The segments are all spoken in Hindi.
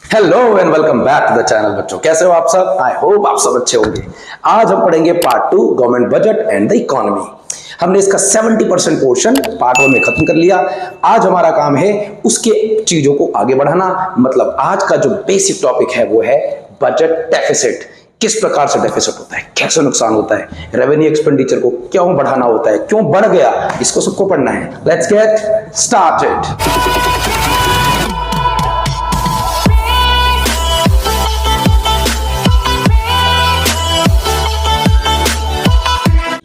Hello and welcome back to the channel. बच्चों कैसे हो आप सब? आई होप आप सब अच्छे होंगे। आज हम पढ़ेंगे part 2 government budget and the economy. हमने इसका 70% पोर्शन पार्ट 1 में खत्म कर लिया। आज हमारा काम है उसके चीजों को आगे बढ़ाना। मतलब आज का जो बेसिक टॉपिक है वो है बजट डेफिसिट। किस प्रकार से डेफिसिट होता है, कैसे नुकसान होता है, रेवेन्यू एक्सपेंडिचर को क्यों बढ़ाना होता है, क्यों बढ़ गया, इसको सबको पढ़ना है। Let's get started.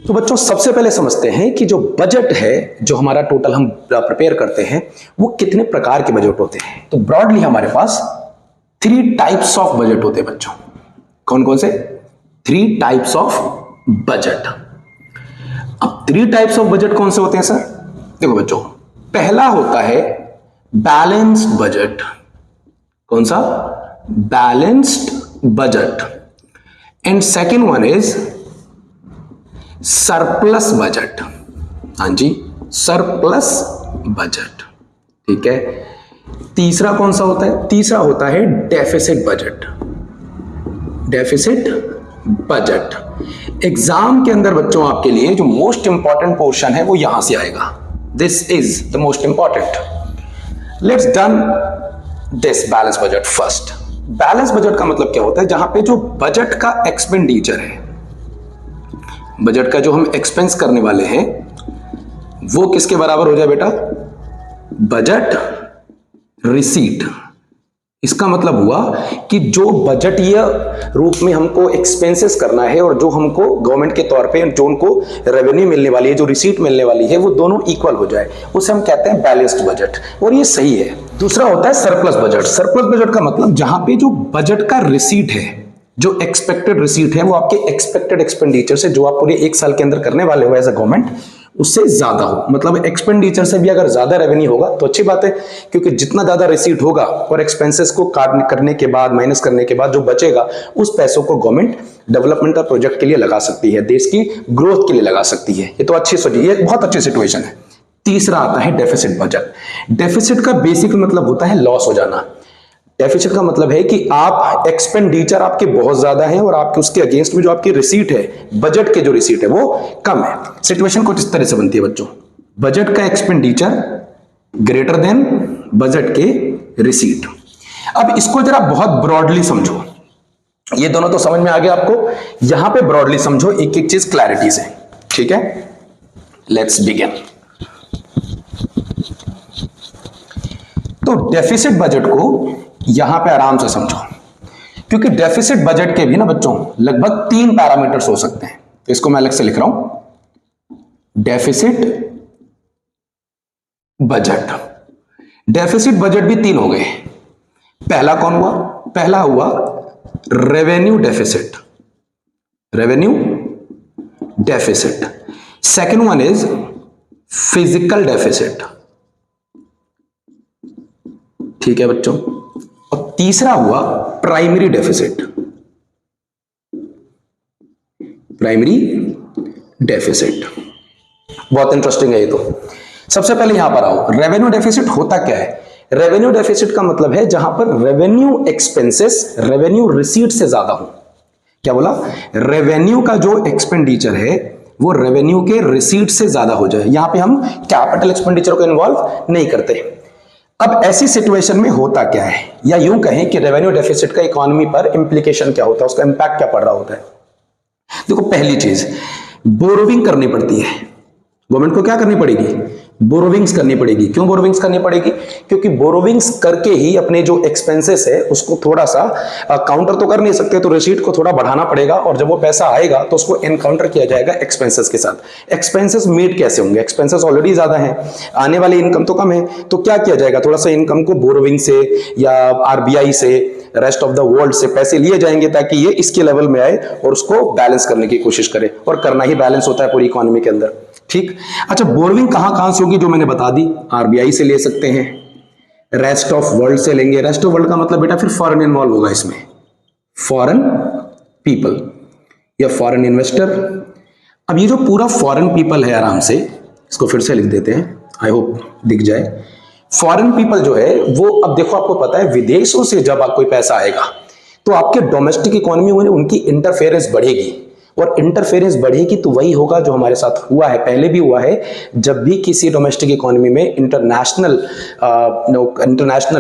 तो बच्चों सबसे पहले समझते हैं कि जो बजट है, जो हमारा टोटल हम प्रिपेयर करते हैं, वो कितने प्रकार के बजट होते हैं। तो ब्रॉडली हमारे पास 3 टाइप्स ऑफ बजट होते हैं बच्चों। कौन कौन से? 3 टाइप्स ऑफ बजट। अब 3 टाइप्स ऑफ बजट कौन से होते हैं सर? देखो बच्चों, पहला होता है बैलेंस्ड बजट। कौन सा? Balanced budget. And second one is surplus budget. हाँ जी, सरप्लस बजट। ठीक है। तीसरा कौन सा होता है? तीसरा होता है deficit budget. Deficit budget. Exam के अंदर बच्चों आपके लिए जो मोस्ट इंपॉर्टेंट पोर्शन है वो यहां से आएगा। This is the most important. Let's done this balance budget first. Balance budget का मतलब क्या होता है? जहां पे जो बजट का एक्सपेंडिचर है, बजट का जो हम एक्सपेंस करने वाले हैं, वो किसके बराबर हो जाए बेटा? Budget receipt. इसका मतलब हुआ कि जो बजटीय रूप में हमको एक्सपेंसेस करना है और जो हमको गवर्नमेंट के तौर पे जो उनको रेवेन्यू मिलने वाली है, जो रिसीट मिलने वाली है, वो दोनों इक्वल हो जाए, उसे हम कहते हैं बैलेंस्ड बजट। और ये सही है। दूसरा होता है सरप्लस बजट। सरप्लस बजट का मतलब जहां पे जो बजट का रिसीट है, जो एक्सपेक्टेड रिसीट है, वो आपके एक्सपेक्टेड एक्सपेंडिचर से, जो आप पूरे 1 साल के अंदर करने वाले हो एज अ गवर्नमेंट, उससे ज्यादा हो। मतलब एक्सपेंडिचर से भी अगर ज्यादा रेवेन्यू होगा तो अच्छी बात है, क्योंकि जितना ज्यादा रिसीट होगा और एक्सपेंसेस को काट करने के बाद, माइनस करने के बाद जो बचेगा, उस पैसों को गवर्नमेंट डेवलपमेंट और प्रोजेक्ट के लिए लगा सकती है, देश की ग्रोथ के लिए लगा सकती है। ये तो अच्छी सोचिए, ये बहुत अच्छी सिचुएशन है। तीसरा आता है डेफिसिट बजट। डेफिसिट का बेसिक मतलब होता है लॉस हो जाना। डेफिसिट का मतलब है कि आप एक्सपेंडिचर आपके बहुत ज्यादा है और आपके उसके अगेंस्ट में जो आपकी रिसीट है, बजट के जो रिसीट है, वो कम है। सिचुएशन कुछ इस तरह से बनती है बच्चों। बजट का एक्सपेंडिचर ग्रेटर देन बजट के रिसीट। अब इसको जरा बहुत ब्रॉडली समझो। ये दोनों तो समझ में आ गया आपको। यहां पे ब्रॉडली समझो एक एक चीज क्लैरिटी से। ठीक है, लेट्स बिगिन। तो डेफिसिट बजट को यहां पे आराम से समझो, क्योंकि डेफिसिट बजट के भी ना बच्चों लगभग 3 पैरामीटर्स हो सकते हैं। तो इसको मैं अलग से लिख रहा हूं, डेफिसिट बजट। डेफिसिट बजट भी 3 हो गए। पहला कौन हुआ? पहला हुआ revenue deficit. Revenue deficit. Second one is physical deficit. ठीक है बच्चों। और तीसरा हुआ प्राइमरी डेफिसिट। प्राइमरी डेफिसिट बहुत इंटरेस्टिंग है ये तो। सबसे पहले यहां पर आओ, रेवेन्यू डेफिसिट होता क्या है? रेवेन्यू डेफिसिट का मतलब है जहां पर रेवेन्यू एक्सपेंसेस रेवेन्यू रिसीट से ज्यादा हो। क्या बोला? रेवेन्यू का जो एक्सपेंडिचर है वो रेवेन्यू के रिसीट से ज्यादा हो जाए। यहां पे हम कैपिटल एक्सपेंडिचर को इन्वॉल्व नहीं करते। अब ऐसी सिचुएशन में होता क्या है, या यूं कहें कि रेवेन्यू डेफिसिट का इकोनॉमी पर इंप्लीकेशन क्या होता है, उसका इंपैक्ट क्या पड़ रहा होता है। देखो, पहली चीज बोरोविंग करनी पड़ती है। गवर्नमेंट को क्या करनी पड़ेगी? बोरोविंग्स करनी पड़ेगी। क्यों बोरोविंग्स करनी पड़ेगी? क्योंकि बोरोविंग्स करके ही अपने जो एक्सपेंसेस है उसको थोड़ा सा काउंटर तो कर नहीं सकते, तो रिसीट को थोड़ा बढ़ाना पड़ेगा, और जब वो पैसा आएगा तो उसको एनकाउंटर किया जाएगा एक्सपेंसेस के साथ। एक्सपेंसेस मीट कैसे होंगे? एक्सपेंसेस ऑलरेडी ज्यादा है, आने वाली इनकम तो कम है, तो क्या किया जाएगा? थोड़ा सा इनकम को बोरोविंग से या आरबीआई से, रेस्ट ऑफ द वर्ल्ड से पैसे लिए जाएंगे ताकि ये इसके लेवल में आए और उसको बैलेंस करने की कोशिश करे, और करना ही बैलेंस होता है पूरी इकोनॉमी के अंदर। ठीक। अच्छा, बोरोविंग कहां से होगी? जो मैंने बता दी, आरबीआई से ले सकते हैं, रेस्ट ऑफ वर्ल्ड से लेंगे। रेस्ट ऑफ वर्ल्ड का मतलब बेटा फिर फॉरेन इन्वॉल्व होगा इसमें, फॉरेन पीपल या फॉरेन इन्वेस्टर। अब ये जो पूरा फॉरेन पीपल है, आराम से इसको फिर से लिख देते हैं, आई होप दिख जाए। फॉरेन पीपल जो है वो, अब देखो आपको पता है विदेशों से जब आप कोई पैसा आएगा तो आपके डोमेस्टिक इकोनॉमी में उनकी इंटरफेरेंस बढ़ेगी, और इंटरफेरेंस बढ़ेगी तो वही होगा जो हमारे साथ हुआ है, पहले भी हुआ है। जब भी किसी डोमेस्टिक इकोनॉमी में इंटरनेशनल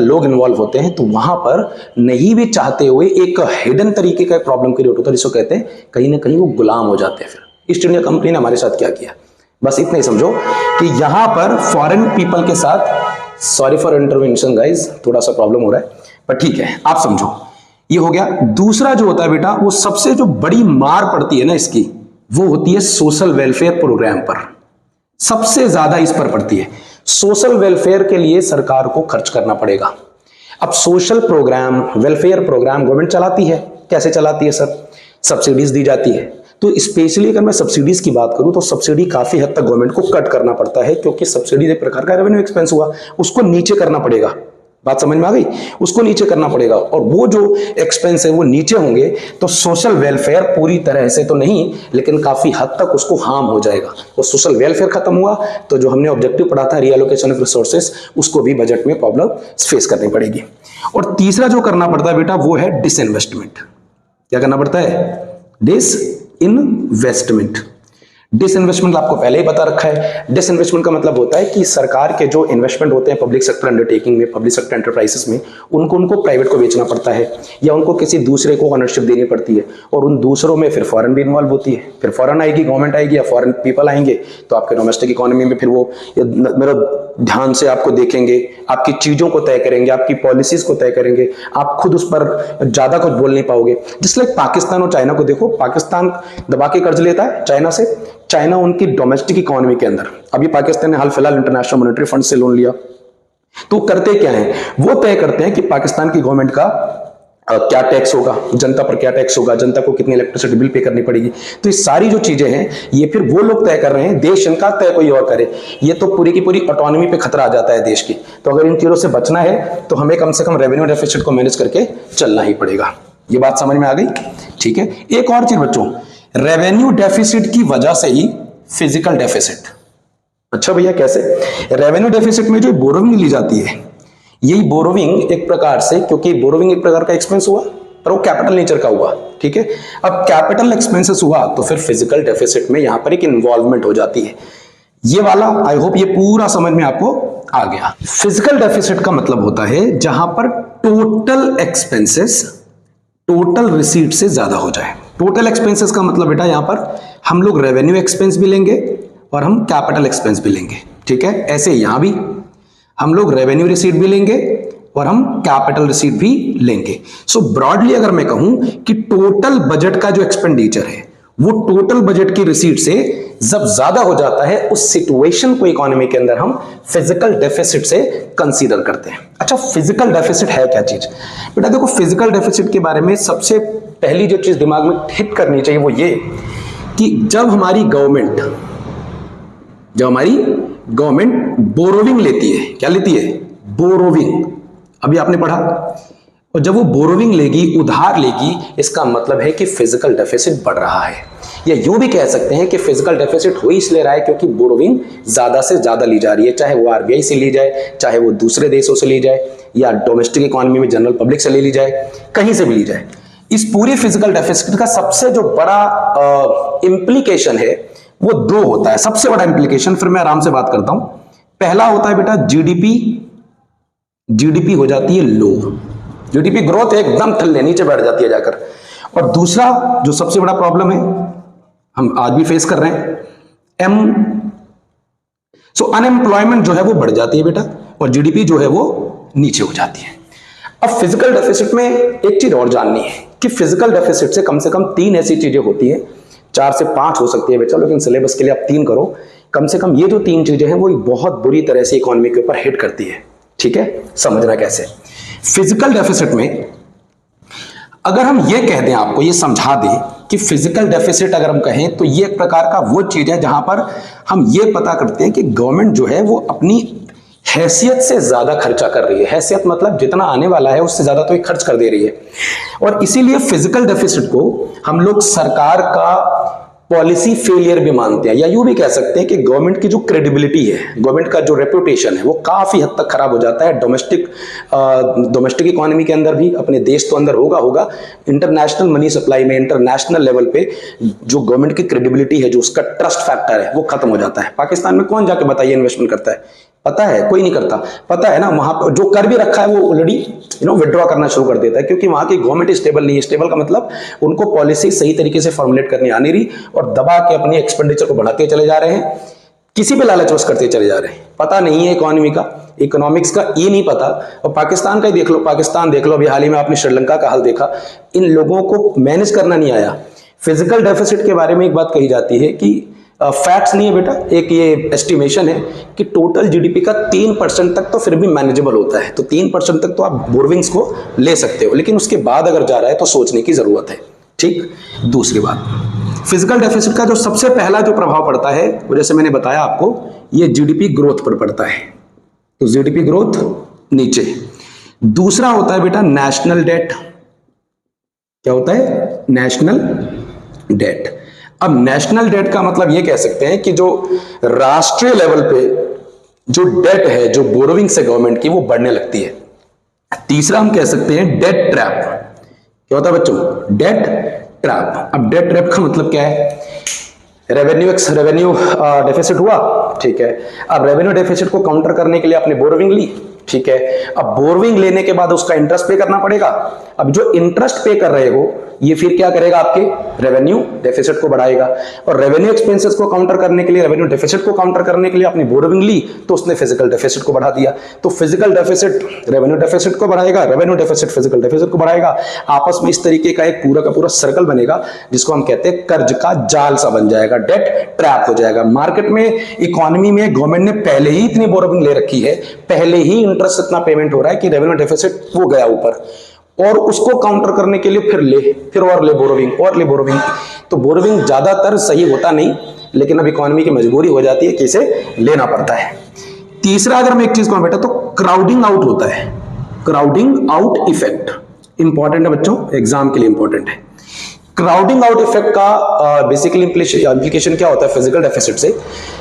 लोग इन्वॉल्व होते हैं तो वहां पर नहीं भी चाहते हुए एक हिडन तरीके का प्रॉब्लम क्रिएट होता है, जिसको कहते हैं कहीं ना कहीं वो गुलाम हो जाते हैं। फिर ईस्ट इंडिया कंपनी ने हमारे साथ क्या किया, बस इतना ही समझो कि यहां पर फॉरेन पीपल के साथ, सॉरी फॉर इंटरवेंशन गाइज, थोड़ा सा प्रॉब्लम हो रहा है पर ठीक है, आप समझो। ये हो गया। दूसरा जो होता है बेटा, वो सबसे जो बड़ी मार पड़ती है ना इसकी, वो होती है सोशल वेलफेयर प्रोग्राम पर। सबसे ज्यादा इस पर पड़ती है। सोशल वेलफेयर के लिए सरकार को खर्च करना पड़ेगा। अब social programme, welfare programme government चलाती है। कैसे चलाती है सर? सब्सिडीज दी जाती है। तो स्पेशली अगर मैं सब्सिडीज की बात करूं तो सब्सिडी काफी हद तक गवर्नमेंट को कट करना पड़ता है, क्योंकि सब्सिडी एक प्रकार का रेवेन्यू एक्सपेंस हुआ, उसको नीचे करना पड़ेगा। बात समझ में आ गई? उसको नीचे करना पड़ेगा, और वो जो एक्सपेंस है वो नीचे होंगे तो सोशल वेलफेयर पूरी तरह से तो नहीं, लेकिन काफी हद तक उसको हार्म हो जाएगा। तो सोशल वेलफेयर खत्म हुआ तो जो हमने ऑब्जेक्टिव पढ़ा था रीएलोकेशन ऑफ रिसोर्सेस, उसको भी बजट में प्रॉब्लम फेस करनी पड़ेगी। और तीसरा जो करना पड़ता है बेटा वो है डिसइन्वेस्टमेंट। क्या करना पड़ता है? डिसइन्वेस्टमेंट। डिसइन्वेस्टमेंट आपको पहले ही बता रखा है। डिसइन्वेस्टमेंट का मतलब होता है कि सरकार के जो इन्वेस्टमेंट होते हैं पब्लिक सेक्टर अंडरटेकिंग में, पब्लिक सेक्टर एंटरप्राइजेस में, उनको प्राइवेट को बेचना पड़ता है या उनको किसी दूसरे को ओनरशिप देनी पड़ती है, और उन दूसरों में फिर फॉरेन भी इन्वॉल्व होती है। फिर फॉरेन आएगी, गवर्नमेंट आएगी या फॉरेन पीपल आएंगे, तो आपके डोमेस्टिक इकोनॉमी में फिर वो मेरा ध्यान से आपको देखेंगे, आपकी चीजों को तय करेंगे, आपकी पॉलिसीज को तय करेंगे, आप खुद उस पर ज्यादा कुछ बोल नहीं पाओगे। जिस लाइक पाकिस्तान और चाइना को देखो, पाकिस्तान दबा के कर्ज लेता है चाइना से, चाइना उनकी डोमेस्टिक इकोनॉमी के अंदर, अभी पाकिस्तान ने हाल फिलहाल इंटरनेशनल मॉनेटरी फंड से लोन लिया, तो करते क्या है, वो तय करते हैं कि पाकिस्तान की गवर्नमेंट का क्या टैक्स होगा, जनता पर क्या टैक्स होगा, जनता को कितनी इलेक्ट्रिसिटी बिल पे करनी पड़ेगी। तो ये सारी जो चीजें हैं ये फिर वो लोग तय कर रहे हैं, देश इनका तय कोई और करे। ये तो पूरी की पूरी ऑटोनॉमी पे खतरा आ जाता है देश की। तो अगर इन चीजों से बचना है तो हमें कम से कम रेवेन्यू डेफिसिट को मैनेज करके चलना ही पड़ेगा। ये बात समझ में आ गई? ठीक है। एक और चीज बच्चों, रेवेन्यू डेफिसिट की वजह से ही फिजिकल डेफिसिट। अच्छा भैया कैसे? रेवेन्यू डेफिसिट में जो बोरोविंग ली जाती है, यही बोरोविंग एक प्रकार से, क्योंकि बोरोविंग एक प्रकार का एक्सपेंस हुआ पर वो कैपिटल नेचर का हुआ, ठीक है। अब कैपिटल एक्सपेंसेस हुआ तो फिर फिजिकल डेफिसिट में यहां पर एक इन्वॉल्वमेंट हो जाती है। ये वाला आई होप ये पूरा समझ में आपको आ गया। फिजिकल डेफिसिट का मतलब होता है जहां पर टोटल एक्सपेंसेस टोटल रिसीट से ज्यादा हो जाए। टोटल एक्सपेंसेस का मतलब बेटा यहां पर हम लोग रेवेन्यू एक्सपेंस भी लेंगे और हम कैपिटल एक्सपेंस भी लेंगे, ठीक है। ऐसे यहां भी हम लोग रेवेन्यू रिसीट भी लेंगे और हम कैपिटल रिसीट भी लेंगे। सो ब्रॉडली अगर मैं कहूं कि टोटल बजट का जो एक्सपेंडिचर है वो टोटल बजट की रिसीट से जब ज्यादा हो जाता है, उस सिचुएशन को इकोनॉमी के अंदर हम फिजिकल डेफिसिट से कंसीडर करते हैं। अच्छा, फिजिकल डेफिसिट है क्या चीज? बेटा देखो, फिजिकल डेफिसिट के बारे में सबसे पहली जो चीज दिमाग में हिट करनी चाहिए वो ये कि जब हमारी गवर्नमेंट बोरोविंग लेती है, क्या लेती है? बोरोविंग। अभी आपने पढ़ा, और जब वो बोरोविंग लेगी, उधार लेगी, इसका मतलब है कि फिजिकल डेफिसिट बढ़ रहा है। या यूं भी कह सकते हैं कि फिजिकल डेफिसिट हो इसलिए रहा है क्योंकि बोरोविंग ज्यादा से ज्यादा ली जा रही है, चाहे वो आरबीआई से ली जाए, चाहे वो दूसरे देशों से ली जाए, या डोमेस्टिक इकोनॉमी में जनरल पब्लिक से ले ली जाए, कहीं से भी ली जाए। इस पूरी फिजिकल डेफिसिट का सबसे जो बड़ा इंप्लीकेशन है वो दो होता है। सबसे बड़ा इंप्लीकेशन, फिर मैं आराम से बात करता हूं। पहला होता है बेटा जीडीपी हो जाती है लो, जीडीपी ग्रोथ एकदम थल्ले नीचे बैठ जाती है जाकर। और दूसरा जो सबसे बड़ा प्रॉब्लम है, हम आज भी फेस कर रहे हैं, अनएम्प्लॉयमेंट जो है वो बढ़ जाती है बेटा, और जीडीपी जो है वो नीचे हो जाती है। अब फिजिकल डेफिसिट में एक चीज और जाननी है कि फिजिकल डेफिसिट से कम 3 ऐसी चीजें होती हैं, 4 से 5 हो सकती है बेटा, लेकिन सिलेबस के लिए आप 3 करो। कम से कम ये जो 3 चीजें हैं वो बहुत बुरी तरह से इकोनॉमी के ऊपर हिट करती है, ठीक है। समझना कैसे? फिजिकल डेफिसिट में अगर हम ये कह दें, आपको ये समझा दें कि फिजिकल डेफिसिट अगर हम कहें तो ये एक प्रकार का वो चीज है जहां पर हम ये पता करते हैं कि गवर्नमेंट जो है वो अपनी हैसियत से ज्यादा खर्चा कर रही है। हैसियत मतलब जितना आने वाला है उससे ज्यादा तो ये खर्च कर दे रही है, और इसीलिए फिजिकल डेफिसिट को हम लोग सरकार का पॉलिसी फेलियर भी मानते हैं, या यूं भी कह सकते हैं कि गवर्नमेंट की जो क्रेडिबिलिटी है, गवर्नमेंट का जो रेपुटेशन है, वो काफी हद तक खराब हो जाता है डोमेस्टिक इकोनॉमी के अंदर भी, अपने देश तो अंदर होगा, इंटरनेशनल मनी सप्लाई में, इंटरनेशनल लेवल पे जो गवर्नमेंट की क्रेडिबिलिटी है, जो उसका ट्रस्ट फैक्टर है, वो खत्म हो जाता है। पाकिस्तान में कौन जाके बताइए इन्वेस्टमेंट करता है? पता है? कोई नहीं करता। पता है ना, वहां पर जो कर भी रखा है वो ऑलरेडी विड्रॉ करना शुरू कर देता है, क्योंकि वहां की गवर्नमेंट स्टेबल नहीं है। स्टेबल का मतलब उनको पॉलिसी सही तरीके से फॉर्मुलेट करनी आ नहीं रही और दबा के अपनी एक्सपेंडिचर को बढ़ाते चले जा रहे हैं, किसी पे लालच बस करते चले जा रहे हैं। पता नहीं है इकोनॉमी का, इकोनॉमिक्स का ये नहीं पता। और पाकिस्तान का ही देख लो, पाकिस्तान देख लो, अभी हाल ही में आपने श्रीलंका का हाल देखा। इन लोगों को मैनेज करना नहीं आया। फिजिकल डेफिसिट के बारे में एक बात कही जाती है कि फैक्ट्स नहीं है बेटा, एक ये एस्टिमेशन है कि टोटल जीडीपी का 3% तक तो फिर भी मैनेजेबल होता है। तो 3% तक तो आप बोरविंग्स को ले सकते हो, लेकिन उसके बाद अगर जा रहा है तो सोचने की जरूरत है। ठीक। दूसरी बात, फिजिकल डेफिसिट का जो सबसे पहला जो प्रभाव पड़ता है वो, जैसे मैंने बताया आपको, ये जीडीपी ग्रोथ पर पड़ता है। तो जीडीपी ग्रोथ नीचे। दूसरा होता है बेटा नेशनल डेट। क्या होता है? National debt. अब नेशनल डेट का मतलब ये कह सकते हैं कि जो राष्ट्रीय लेवल पे जो डेट है, जो बोरोविंग्स है गवर्नमेंट की, वो बढ़ने लगती है। तीसरा हम कह सकते हैं डेट ट्रैप। क्या होता है बच्चों? Debt trap. अब डेट ट्रैप का मतलब क्या है? रेवेन्यू डेफिसिट हुआ, ठीक है। अब रेवेन्यू डेफिसिट को काउंटर करने के लिए आपने बोरोविंग ली, ठीक है। अब बोरोविंग लेने के बाद उसका इंटरेस्ट पे करना पड़ेगा। अब जो इंटरेस्ट पे कर रहे हो ये फिर क्या करेगा? आपके रेवेन्यू डेफिसिट को बढ़ाएगा। और रेवेन्यू एक्सपेंसेस को काउंटर करने के लिए, रेवेन्यू डेफिसिट को काउंटर करने के लिए आपने बोरोविंग ली, तो उसने फिजिकल डेफिसिट को बढ़ा दिया। तो फिजिकल डेफिसिट रेवेन्यू डेफिसिट को बढ़ाएगा, रेवेन्यू डेफिसिट फिजिकल डेफिसिट को बढ़ाएगा। आपस में इस तरीके का एक पूरा का पूरा सर्कल बनेगा, जिसको हम कहते हैं कर्ज का जाल सा बन जाएगा, डेट ट्रैप हो जाएगा। मार्केट में, इकोनॉमी में गवर्नमेंट ने पहले ही इतनी बोरोविंग ले रखी है, पहले ही इंटरेस्ट इतना पेमेंट हो रहा है कि रेवेन्यू डेफिसिट वो गया ऊपर, और उसको काउंटर करने के लिए फिर और ले बोरोविंग। तो बोरोविंग ज्यादातर सही होता नहीं, लेकिन अब इकोनॉमी की मजबूरी हो जाती है कि इसे लेना पड़ता है। तीसरा अगर मैं एक चीज कहूं बेटा, तो क्राउडिंग आउट होता है। क्राउडिंग आउट इफेक्ट इंपॉर्टेंट है बच्चों, एग्जाम के लिए इंपॉर्टेंट है। क्राउडिंग आउट इफेक्ट का बेसिकली इंप्लीकेशन क्या होता है फिजिकल डेफिसिट से,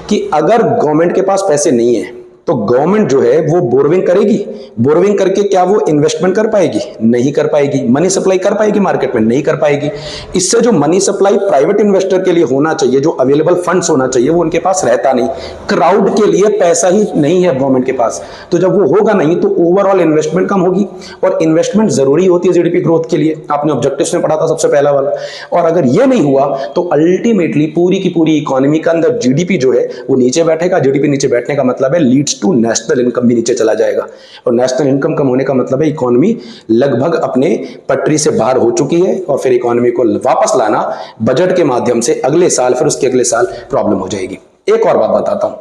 कि अगर गवर्नमेंट के पास पैसे नहीं है तो गवर्नमेंट जो है वो बोरोविंग करेगी। बोरोविंग करके क्या वो इन्वेस्टमेंट कर पाएगी? नहीं कर पाएगी। मनी सप्लाई कर पाएगी मार्केट में? नहीं कर पाएगी। इससे जो मनी सप्लाई प्राइवेट इन्वेस्टर के लिए होना चाहिए, जो अवेलेबल फंड्स होना चाहिए, वो उनके पास रहता नहीं। क्राउड के लिए पैसा ही नहीं है गवर्नमेंट के पास। तो जब वो होगा नहीं तो ओवरऑल इन्वेस्टमेंट कम होगी, और इन्वेस्टमेंट जरूरी होती है जीडीपी ग्रोथ के लिए। आपने ऑब्जेक्टिव्स में पढ़ा था सबसे पहला वाला। और अगर ये नहीं हुआ तो अल्टीमेटली पूरी की पूरी इकोनॉमी के अंदर जीडीपी जो है वो नीचे बैठेगा। जीडीपी नीचे बैठने का मतलब है लीड्स टू नेशनल इनकम भी नीचे चला जाएगा, और नेशनल इनकम कम होने का मतलब है इकोनॉमी लगभग अपने पटरी से बाहर हो चुकी है, और फिर इकोनॉमी को वापस लाना बजट के माध्यम से अगले साल, फिर उसके अगले साल प्रॉब्लम हो जाएगी। एक और बात बताता हूं,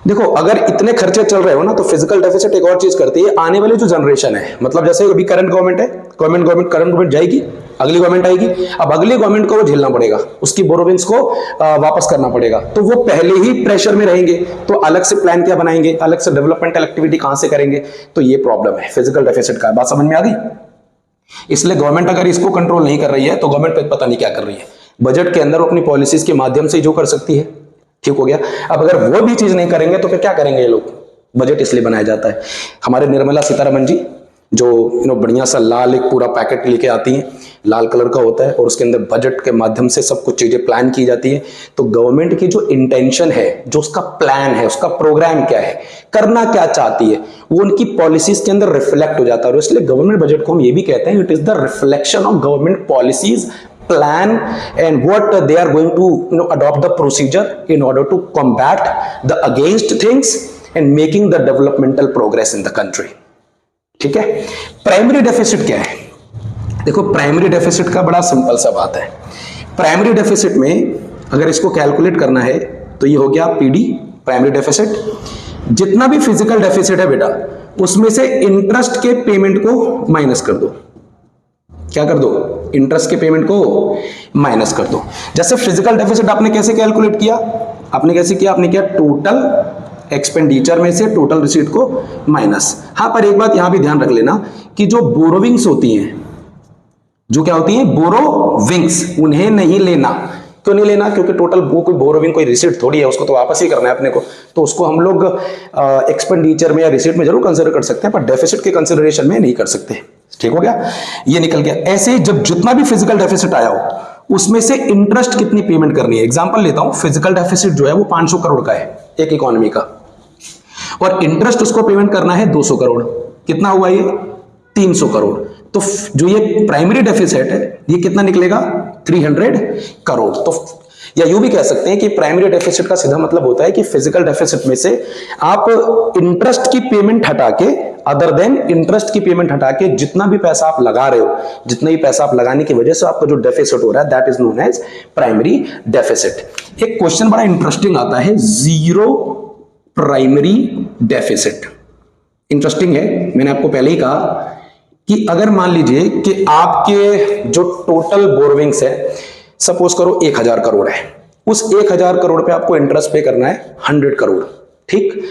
देखो अगर इतने खर्चे चल रहे हो ना, तो फिजिकल डेफिसिट एक और चीज करती है, आने वाली जो जनरेशन है, मतलब जैसे अभी करंट गवर्नमेंट है, करंट गवर्नमेंट जाएगी, अगली गवर्नमेंट आएगी। अब अगली गवर्नमेंट को वो झेलना पड़ेगा, उसकी बोरोविंग्स को वापस करना पड़ेगा, तो वो पहले ही प्रेशर में रहेंगे। तो अलग से प्लान क्या बनाएंगे, अलग से डेवलपमेंटल एक्टिविटी कहां से करेंगे? तो ये प्रॉब्लम है फिजिकल डेफिसिट का। बात समझ में आ गई? इसलिए गवर्नमेंट अगर इसको कंट्रोल नहीं कर रही है तो गवर्नमेंट पता नहीं क्या कर रही है। बजट के अंदर अपनी पॉलिसीज के माध्यम से जो कर सकती है, ठीक हो गया। अब अगर वो भी चीज नहीं करेंगे तो फिर क्या करेंगे ये लोग? बजट इसलिए बनाया जाता है। हमारे निर्मला सीतारमण जी जो बढ़िया सा लाल एक पूरा पैकेट लेके आती हैं, लाल कलर का होता है, और उसके अंदर बजट के माध्यम से सब कुछ चीजें प्लान की जाती है। तो गवर्नमेंट की जो इंटेंशन है, जो उसका प्लान है, उसका प्रोग्राम क्या है, करना क्या चाहती है, वो उनकी पॉलिसीज के अंदर रिफ्लेक्ट हो जाता है। और इसलिए गवर्नमेंट बजट को हम ये भी कहते हैं, it is the reflection of government policies, plan and what they are going to adopt the procedure in order to combat the against things and making the developmental progress in the country। ठीक है। प्राइमरी डेफिसिट क्या है? देखो प्राइमरी डेफिसिट का बड़ा सिंपल सा बात है। प्राइमरी डेफिसिट में अगर इसको कैलकुलेट करना है तो ये हो गया पीडी, प्राइमरी डेफिसिट। जितना भी फिजिकल डेफिसिट है बेटा, उसमें से इंटरेस्ट के पेमेंट को माइनस कर दो। क्या कर दो? इंटरेस्ट के पेमेंट को माइनस कर दो। जैसे फिजिकल डेफिसिट आपने कैसे कैलकुलेट किया? आपने कैसे किया? आपने किया टोटल एक्सपेंडिचर में से टोटल रिसीट को माइनस। हाँ, पर एक बात यहां भी ध्यान रख लेना कि जो बोरोविंग्स होती हैं, जो क्या होती हैं? बोरोविंग्स, उन्हें नहीं लेना। क्यों नहीं लेना? क्योंकि टोटल वो कोई बोरोविंग कोई रिसीट थोड़ी है, उसको तो वापस ही करना है अपने को, तो उसको हम लोग एक्सपेंडिचर में या रिसीट में जरूर कंसिडर कर सकते हैं, पर डेफिसिट के कंसिडरेशन में नहीं कर सकते। ठीक हो गया, ये निकल गया। ऐसे जब जितना भी फिजिकल डेफिसिट आया हो उसमें से इंटरेस्ट कितनी पेमेंट करनी है। एग्जांपल लेता हूं, फिजिकल डेफिसिट जो है वो 500 करोड़ का है एक इकोनॉमी का, और इंटरेस्ट उसको पेमेंट करना है 200 करोड़। कितना हुआ ये? 300 करोड़। तो जो ये प्राइमरी डेफिसिट है ये कितना निकलेगा? 300 करोड़। तो या यूं भी कह सकते हैं कि प्राइमरी डेफिसिट का सीधा मतलब होता है कि फिजिकल डेफिसिट में से आप इंटरेस्ट की पेमेंट हटा के, अदर देन इंटरेस्ट की पेमेंट हटा के जितना भी पैसा आप लगा रहे हो, जितना भी पैसा आप लगाने की वजह से आपका जो डेफिसिट हो रहा है, that is known as primary deficit. एक क्वेश्चन बड़ा इंटरेस्टिंग आता है, जीरो प्राइमरी डेफिसिट। इंटरेस्टिंग है, मैंने आपको पहले ही कहा कि अगर मान लीजिए कि आपके जो टोटल बोरोविंग्स है, सपोज करो 1000 करोड़ है, उस 1000 करोड़ पे आपको इंटरेस्ट पे करना है 100 करोड़। ठीक,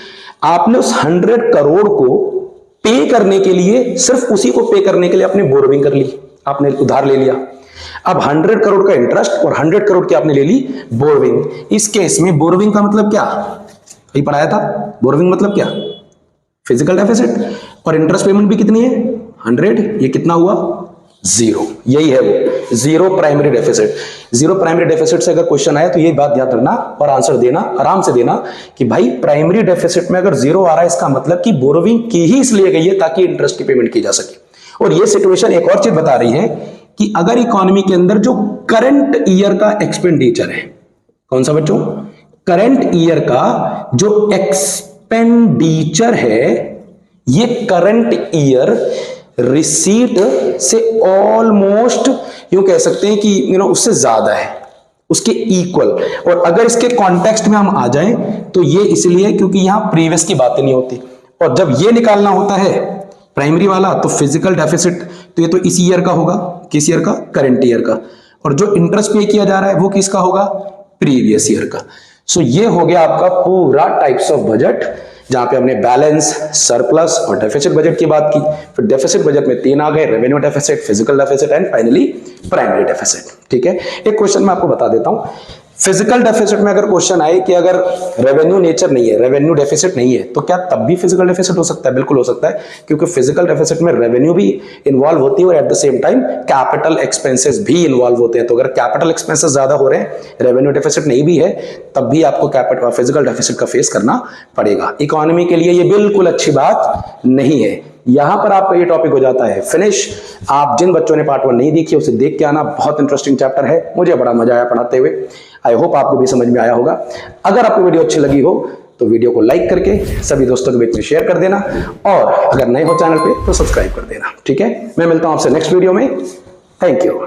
आपने उस 100 करोड़ को पे करने के लिए, सिर्फ उसी को पे करने के लिए आपने बोरोविंग कर ली, आपने उधार ले लिया। अब 100 करोड़ का इंटरेस्ट और 100 करोड़ की आपने ले ली बोरोविंग। इस केस में बोरोविंग का मतलब क्या, अभी पढ़ाया था, बोरोविंग मतलब क्या? फिजिकल डेफिसिट, और इंटरेस्ट पेमेंट भी कितनी है? 100। ये कितना हुआ? 0। यही है वो zero primary deficit. Zero primary deficit से अगर क्वेश्चन आया तो ये बात याद रखना और आंसर देना, आराम से देना कि भाई प्राइमरी डेफिसिट में अगर 0 आ रहा है इसका मतलब कि बोरोविंग की ही इसलिए गई है ताकि इंटरेस्ट की पेमेंट की जा सके। और ये सिचुएशन एक और चीज बता रही है कि अगर इकोनॉमी के अंदर जो करंट ईयर का एक्सपेंडिचर है, कौन सा बच्चों? करंट ईयर का जो एक्सपेंडिचर है, ये करंट ईयर रिसीट से ऑलमोस्ट यूं कह सकते हैं कि उससे ज्यादा है, उसके इक्वल। और अगर इसके कॉन्टेक्स्ट में हम आ जाएं तो ये इसलिए क्योंकि यहां प्रीवियस की बातें नहीं होती, और जब ये निकालना होता है प्राइमरी वाला तो फिजिकल डेफिसिट, तो ये तो इस ईयर का होगा, किस ईयर का? करंट ईयर का। और जो इंटरेस्ट पे किया जा रहा है वो किसका होगा? प्रीवियस ईयर का। सो ये हो गया आपका पूरा टाइप्स ऑफ बजट, जहां पे हमने बैलेंस, सरप्लस और डेफिसिट बजट की बात की। फिर डेफिसिट बजट में 3 आ गए, revenue deficit, physical deficit and finally primary deficit. ठीक है, एक क्वेश्चन मैं आपको बता देता हूं। फिजिकल डेफिसिट में अगर क्वेश्चन आए कि अगर रेवेन्यू नेचर नहीं है, रेवेन्यू डेफिसिट नहीं है, तो क्या तब भी फिजिकल डेफिसिट हो सकता है? बिल्कुल हो सकता है, क्योंकि फिजिकल डेफिसिट में रेवेन्यू भी इन्वॉल्व होती है और at the same time capital expenses भी इन्वॉल्व होते हैं। तो अगर कैपिटल एक्सपेंसेस ज्यादा हो रहे हैं, रेवेन्यू डेफिसिट नहीं भी है, तब भी आपको कैपिटल फिजिकल डेफिसिट का फेस करना पड़ेगा। इकोनॉमी के लिए ये बिल्कुल अच्छी बात नहीं है। यहां पर आपका ये टॉपिक हो जाता है फिनिश। आप जिन बच्चों ने पार्ट 1 नहीं देखी उसे देख के आना, बहुत इंटरेस्टिंग चैप्टर है, मुझे बड़ा मजा आया पढ़ाते हुए। आई होप आपको भी समझ में आया होगा। अगर आपको वीडियो अच्छी लगी हो तो वीडियो को लाइक करके सभी दोस्तों के बीच में शेयर कर देना, और अगर नए हो चैनल पे तो सब्सक्राइब कर देना। ठीक है, मैं मिलता हूं आपसे नेक्स्ट वीडियो में। Thank you.